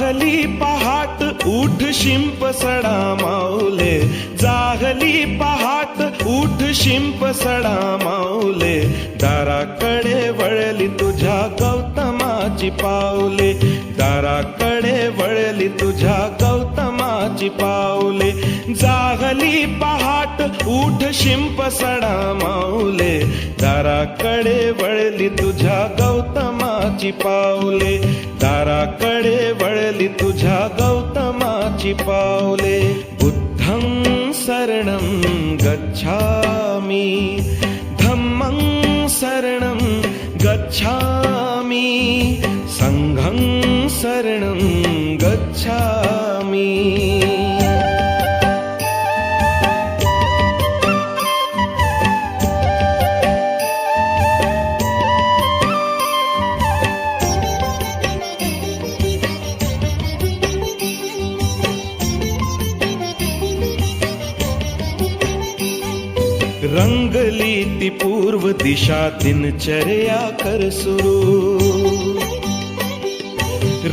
जागली पहाट उठ शिंप सडा माऊले, जागली पहाट उठ शिंप सडा माऊले, दाराकडे वळली तुझ्या गौतमाची पाऊले, दाराकडे वळली तुझ्या गौतमाची पाऊले. जागली पहाट उठ शिंप सडा माऊले, दाराकडे वळली तुझ्या गौतमाची पाऊले, दाराकडे वळली तुझ्या गौतमाची पाऊले. बुद्धं शरणं गच्छामि, धम्मं शरणं गच्छामि, संघं शरणं गच्छामि. रंगली ती पूर्व दिशा दिनचर्या कर सुरू,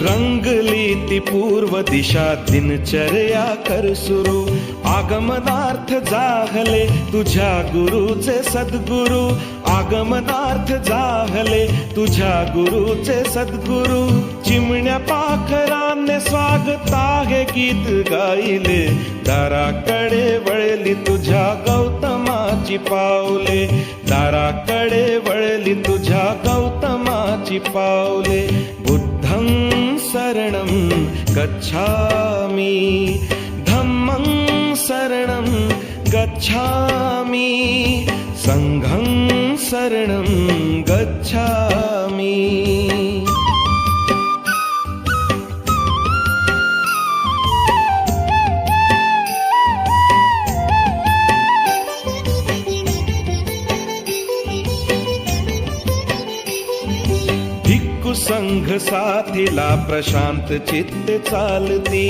रंगली ती पूर्व दिशा दिनचर्या कर सुरू. आगमनार्थ जाहले तुझ्या गुरुचे सद्गुरु, आगमनार्थ जाहले तुझ्या गुरुचे सद्गुरु. चिमण्या पाखराने स्वागत आहे गीत गायले, दाराकडे वळली तुझ्या गौतमाची पाऊले, दाराकडे वळली तुझ्या गौतमाची पाऊले. बुद्धं शरणं गच्छामि, धम्मं शरणं गच्छामि, संघं शरणं गच्छामि. भिक्खू संघ साथीला प्रशांत चित्ते चालती,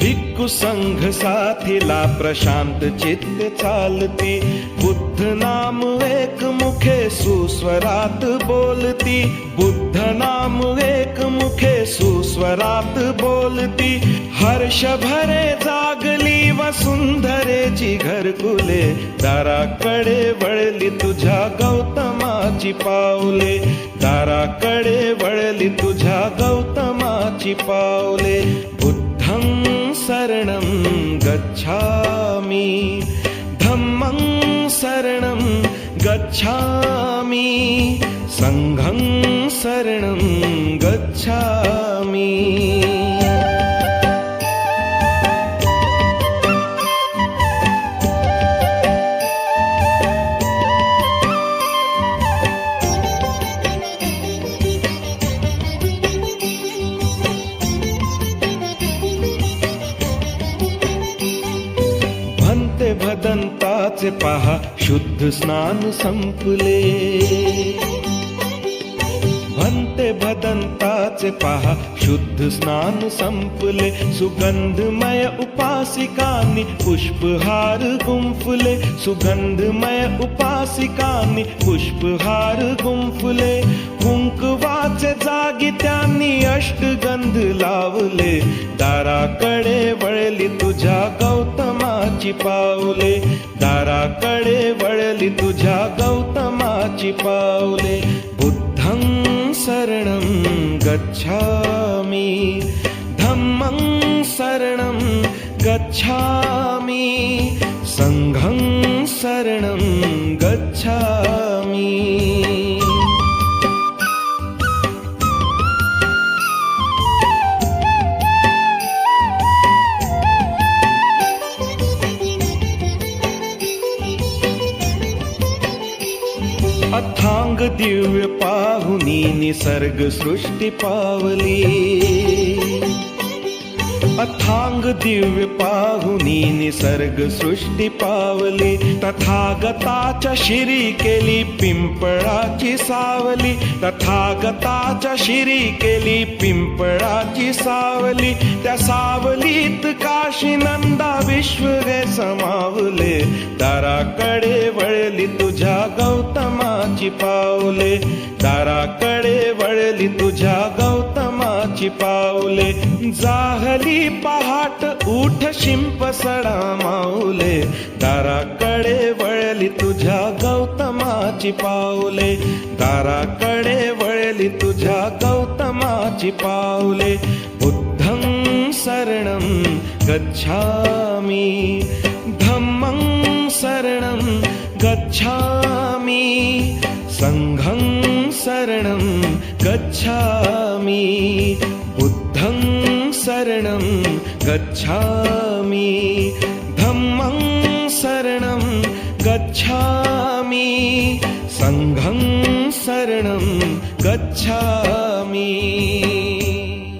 भिक्खू संघ साथीला प्रशांत चित्ते चालती. बुद्ध नाम एक मुखे सुस्वरात बोलती, बुद्ध नाम एक मुखे सुस्वरात बोलती. हर्ष भरे जागली वसुंधरेची घरकुले, दाराकडे वळली तुझ्या गौतमाची पाऊले, दाराकडे वळली तुझ्या गौतमाची पाऊले. बुद्धं शरणं गच्छामि, धम्मं शरणं गच्छामि, संघं शरणं गच्छामि. भन्ते भदंताचे पहा शुद्ध स्नान संपले, भन्ते भदंताचे पहा शुद्ध स्नान संपले. सुगंधमय उपासिकांनी पुष्पहार गुंफले, सुगंधमय उपासिकांनी पुष्पहार गुंफले. कुंकवाचे जागी त्यांनी अष्टगंध लावले, दाराकडे वळली तुझ्या गौतमाची पाऊले, दाराकडे वळली तुझ्या गौतमाची पाऊले. बुद्धं शरणं गच्छामि, धम्मं शरणं गच्छामि, संघं शरणं गच्छामि. अथांग दिव्य पाहुनी निसर्ग सृष्टी पावली, अथांग दिव्य पाहुनी निसर्ग सृष्टी पावली. तथागताच्या शिरी केली पिंपळाची सावली, तथागताच्या शिरी केली पिंपळाची सावली. त्या सावलीत काशी नंदा विश्व गे समावले, दाराकडे वळली तुझ्या गौतमाची पावले, दाराकडे वळली तुझ्या गौतम गौतमाची पाऊले, जाहली पहाट उठ शिंप सडा माऊले, दाराकडे वळली तुझ्या गौतमाची पाऊले, दाराकडे वळली तुझ्या गौतमाची पाऊले. बुद्धं शरणं गच्छामि, धम्मं शरणं गच्छामि, संघं शरणं गच्छामि, बुद्धं शरणं गच्छामि, धम्मं शरणं गच्छामि, संघं शरणं गच्छामि.